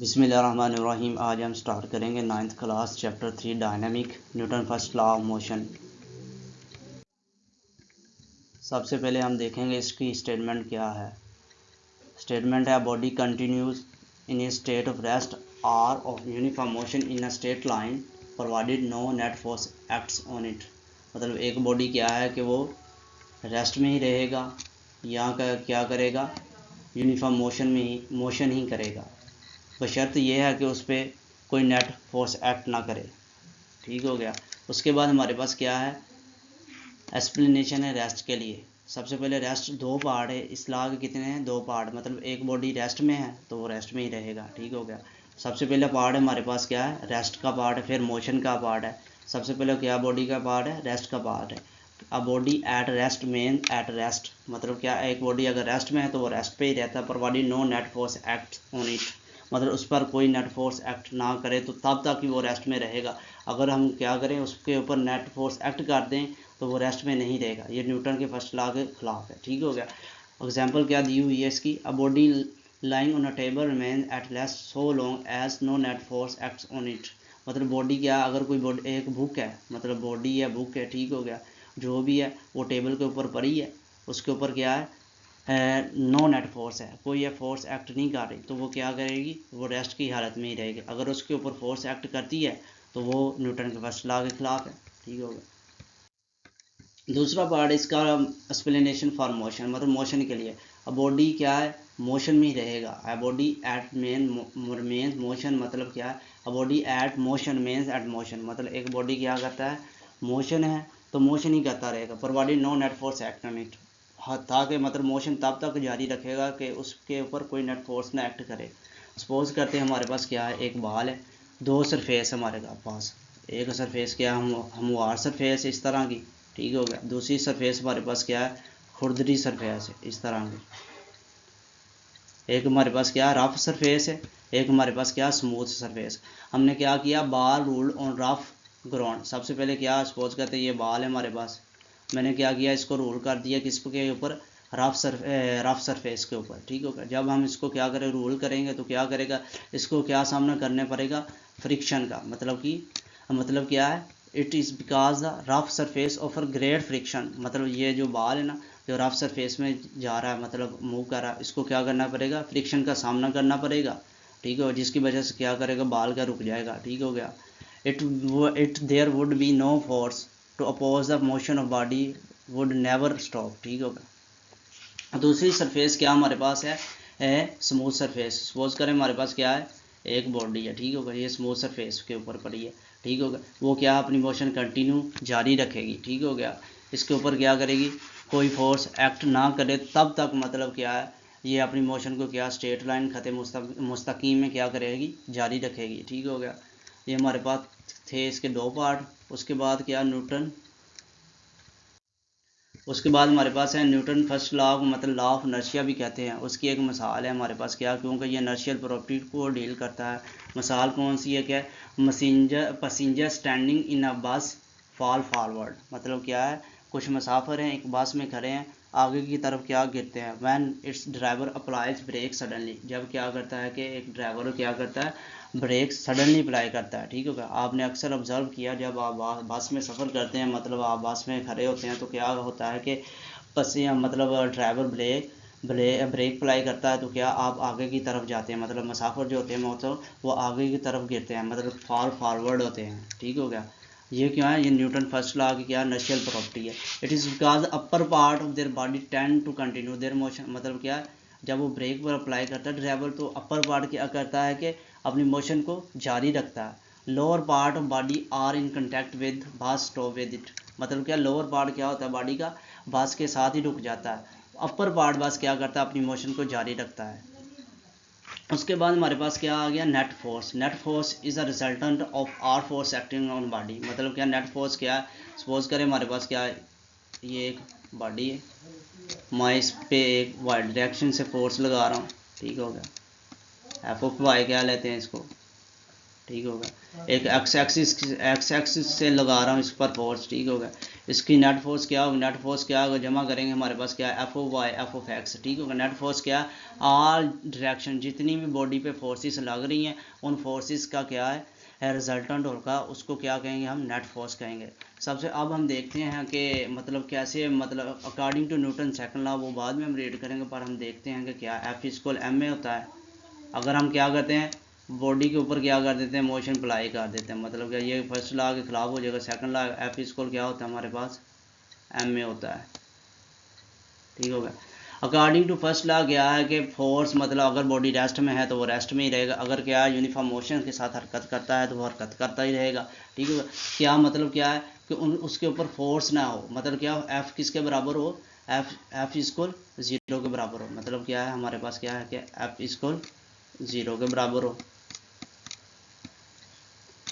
बिस्मिल्लाहिर्रहमानिर्रहीम। आज हम स्टार्ट करेंगे 9th class chapter 3 dynamic Newton first law of motion. सबसे पहले हम देखेंगे इसकी स्टेटमेंट क्या है। स्टेटमेंट है body continues in a state of rest or of uniform motion in a straight line provided no net force acts on it. मतलब एक बॉडी क्या है कि वो रेस्ट में ही रहेगा, यहाँ का क्या करेगा, यूनिफॉर्म मोशन ही करेगा, बशर्त यह है कि उस पर कोई नेट फोर्स एक्ट ना करे। ठीक हो गया। उसके बाद हमारे पास क्या है, एक्सप्लेनेशन है रेस्ट के लिए। सबसे पहले रेस्ट दो पार्ट है, इस लॉ के कितने हैं, दो पार्ट, मतलब एक बॉडी रेस्ट में है तो वो रेस्ट में ही रहेगा। ठीक हो गया। सबसे पहले पार्ट है हमारे पास क्या है, रेस्ट का पार्ट है, फिर मोशन का पार्ट है। सबसे पहले क्या बॉडी का पार्ट है, रेस्ट का पार्ट है। A body at rest main at rest, मतलब क्या, एक बॉडी अगर रेस्ट में है तो वो रेस्ट पे ही रहता है, provided no net force act on it, मतलब उस पर कोई नेट फोर्स एक्ट ना करे तो तब तक ही वो रेस्ट में रहेगा। अगर हम क्या करें, उसके ऊपर नेट फोर्स एक्ट कर दें तो वो रेस्ट में नहीं रहेगा। ये न्यूटन के फर्स्ट लॉ के खिलाफ है। ठीक हो गया। एग्जांपल क्या दी हुई है इसकी, a body lying on a table remain at rest so long as no net force acts on it. मतलब बॉडी क्या, अगर कोई बॉडी, एक बुक है, मतलब बॉडी है, बुक है, ठीक हो गया, जो भी है वो टेबल के ऊपर पड़ी है, उसके ऊपर क्या है, नो नेट फोर्स है, कोई ये फोर्स एक्ट नहीं कर रही, तो वो क्या करेगी, वो रेस्ट की हालत में ही रहेगी। अगर उसके ऊपर फोर्स एक्ट करती है तो वो न्यूटन के फर्स्ट लॉ के खिलाफ है। ठीक होगा। दूसरा पार्ट इसका एक्सप्लेनेशन फॉर मोशन, मतलब मोशन के लिए। अब बॉडी क्या है, मोशन में ही रहेगा। A body at main motion, मतलब क्या है, a body at motion mains at motion, मतलब एक बॉडी क्या करता है, मोशन है तो मोशन ही करता रहेगा, provided no net force act on it, ताकि मतलब मोशन तब तक जारी रखेगा कि उसके ऊपर कोई नेट फोर्स ना एक्ट करे। सपोज करते हैं हमारे पास क्या है, एक बॉल है, दो सरफेस हमारे पास, एक सरफेस क्या, हमवार सरफेस इस तरह की, ठीक हो गया। दूसरी सरफेस हमारे पास क्या है, खुरदरी सरफेस है इस तरह की। एक हमारे पास क्या रफ सरफेस है, एक हमारे पास क्या स्मूथ सरफेस। हमने क्या किया, बाल रूल ऑन रफ ग्राउंड। सबसे पहले क्या, सपोज करते हैं ये बाल है हमारे पास, मैंने क्या किया, इसको रूल कर दिया किसके ऊपर, रफ सरफेस के ऊपर। ठीक होगा। जब हम इसको क्या करें, रूल करेंगे तो क्या करेगा, इसको क्या सामना करने पड़ेगा, फ्रिक्शन का। मतलब क्या है, it is because the rough surface offer great friction, मतलब ये जो बाल है ना, जो रफ सरफेस में जा रहा है, मतलब मूव कर रहा है, इसको क्या करना पड़ेगा, फ्रिक्शन का सामना करना पड़ेगा। ठीक है, जिसकी वजह से क्या करेगा, बाल का रुक जाएगा। ठीक हो गया। It there would be no force to oppose the motion of body would never stop. ठीक होगा। दूसरी सरफेस क्या हमारे पास है स्मूथ सरफेस। सपोज करें हमारे पास क्या है, एक बॉडी है, ठीक होगा, ये स्मूथ सरफेस के ऊपर पड़ी है। ठीक होगा। वो क्या अपनी मोशन कंटिन्यू जारी रखेगी। ठीक हो गया। इसके ऊपर क्या करेगी, कोई फोर्स एक्ट ना करे तब तक, मतलब क्या है, ये अपनी मोशन को क्या स्ट्रेट लाइन खते मुस्तकीम में क्या करेगी, जारी रखेगी। ठीक हो गया। ये हमारे पास थे इसके दो पार्ट। उसके बाद क्या, उसके बाद हमारे पास है न्यूटन फर्स्ट लॉ, मतलब लॉ ऑफ नर्शिया भी कहते हैं। उसकी एक मिसाल है हमारे पास क्या, क्योंकि ये नर्शियल प्रॉपर्टी को डील करता है। मिसाल कौन सी है, क्या, पैसेंजर स्टैंडिंग इन अ बस फॉल फॉरवर्ड, मतलब क्या है, कुछ मुसाफिर हैं एक बस में खड़े हैं, आगे की तरफ क्या गिरते हैं। When it's driver applies brake suddenly, जब क्या करता है कि एक ड्राइवर क्या करता है, ब्रेक सडनली अप्लाई करता है। ठीक होगा। आपने अक्सर ऑब्जर्व किया, जब आप बस में सफ़र करते हैं, मतलब आप बस में खड़े होते हैं तो क्या होता है कि मतलब ड्राइवर ब्रेक अप्लाई करता है तो क्या आप आगे की तरफ जाते हैं, मतलब मुसाफिर जो होते हैं तो वो आगे की तरफ गिरते हैं, मतलब फॉल फॉरवर्ड होते हैं। ठीक हो गया। ये क्या है, ये न्यूटन फर्स्ट लॉ की क्या नर्शियल प्रॉपर्टी है। It is because upper part of their body tend to continue their motion, मतलब क्या, जब वो ब्रेक पर अप्लाई करता है ड्राइवर तो अपर पार्ट क्या करता है कि अपनी मोशन को जारी रखता है। Lower part of body are in contact with bus stop with it, मतलब क्या, लोअर पार्ट क्या होता है बॉडी का, बस के साथ ही रुक जाता है। अपर पार्ट बस क्या करता है, अपनी मोशन को जारी रखता है। उसके बाद हमारे पास क्या आ गया, net force. Net force is a resultant of all force acting on body, मतलब क्या, नेट फोर्स क्या है, सपोज करें हमारे पास क्या है, ये एक बॉडी है, मैं इस पे एक वाई डायरेक्शन से फोर्स लगा रहा हूँ। ठीक हो गया। एफ ऑफ वाई क्या लेते हैं इसको, ठीक हो गया। एक एक्स एक्सिस से लगा रहा हूँ इस पर फोर्स, ठीक हो गया। इसकी नेट फोर्स क्या होगा, नेट फोर्स क्या होगा, जमा करेंगे हमारे पास क्या है, F of Y F of X, ठीक होगा। नेट फोर्स क्या, ऑल डायरेक्शन, जितनी भी बॉडी पे फोर्सेस लग रही हैं उन फोर्सेस का क्या है रिजल्टेंट होगा, उसको क्या कहेंगे हम, नेट फोर्स कहेंगे। सबसे अब हम देखते हैं कि मतलब कैसे, मतलब according to Newton second law, वो बाद में हम रीड करेंगे, पर हम देखते हैं कि क्या एफ इक्वल एम ए होता है। अगर हम क्या करते हैं, बॉडी के ऊपर क्या कर देते हैं, मोशन अप्लाई कर देते हैं, मतलब क्या ये फर्स्ट लॉ के खिलाफ हो जाएगा। सेकंड लॉ एफ इक्वल क्या होता है हमारे पास, एम ए होता है, ठीक होगा। अकॉर्डिंग टू फर्स्ट लॉ क्या है कि फोर्स, मतलब अगर बॉडी रेस्ट में है तो वो रेस्ट में ही रहेगा, अगर क्या है यूनिफॉर्म मोशन के साथ हरकत करता है तो वो हरकत करता ही रहेगा, ठीक है। क्या मतलब क्या है कि उसके ऊपर फोर्स ना हो, मतलब क्या हो, एफ किसके बराबर हो, एफ इक्वल 0 के बराबर हो, मतलब क्या है हमारे पास क्या है कि एफ इक्वल 0 के बराबर हो,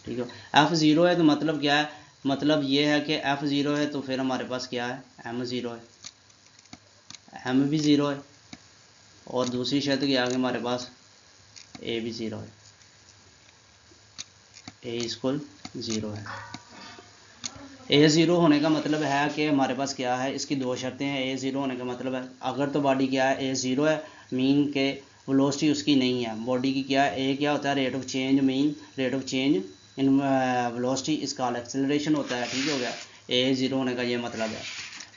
ठीक है। एफ 0 है तो मतलब क्या है, मतलब ये है कि एफ 0 है तो फिर हमारे पास क्या है, एम 0 है, एम भी 0 है, और दूसरी शर्त के आगे हमारे पास ए भी 0 है, ए इक्वल 0 है। ए 0 होने का मतलब है कि हमारे पास क्या है, इसकी दो शर्तें हैं। ए 0 होने का मतलब है अगर तो बॉडी क्या है, ए 0 है, मीन के वेलोसिटी उसकी नहीं है, बॉडी की क्या है, ए क्या होता है, rate of change, mean rate of change in velocity, इसका एक्सेलरेशन होता है, ठीक हो गया। ए 0 होने का ये मतलब है।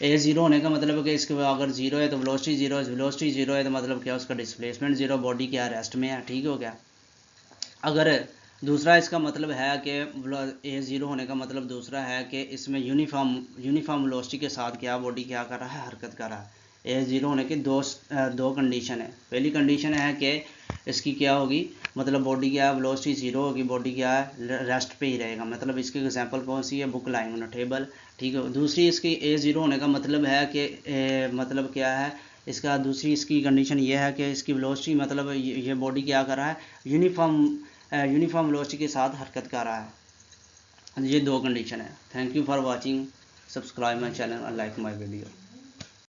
ए 0 होने का मतलब है कि इसके अगर 0 है तो वेलोसिटी 0 है, वेलोसिटी 0 है तो मतलब क्या, उसका डिस्प्लेसमेंट 0, बॉडी क्या रेस्ट में है, ठीक हो गया। अगर दूसरा इसका मतलब है कि ए 0 होने का मतलब दूसरा है कि इसमें यूनिफॉर्म वेलोसिटी के साथ क्या बॉडी क्या कर रहा है, हरकत कर रहा है। ए 0 होने की दो कंडीशन है। पहली कंडीशन है कि इसकी क्या होगी, मतलब बॉडी क्या है, वेलोसिटी 0 होगी, बॉडी क्या है रेस्ट पे ही रहेगा, मतलब इसकी एग्जांपल कौन सी है, बुक लाइन ऑन टेबल, ठीक है। दूसरी इसकी ए 0 होने का मतलब है कि मतलब क्या है इसका, दूसरी इसकी कंडीशन ये है कि इसकी वेलोसिटी, मतलब ये बॉडी क्या कर रहा है, यूनिफॉर्म वेलोसिटी के साथ हरकत कर रहा है। ये दो कंडीशन है। Thank you for watching, subscribe my channel और लाइक माई वीडियो।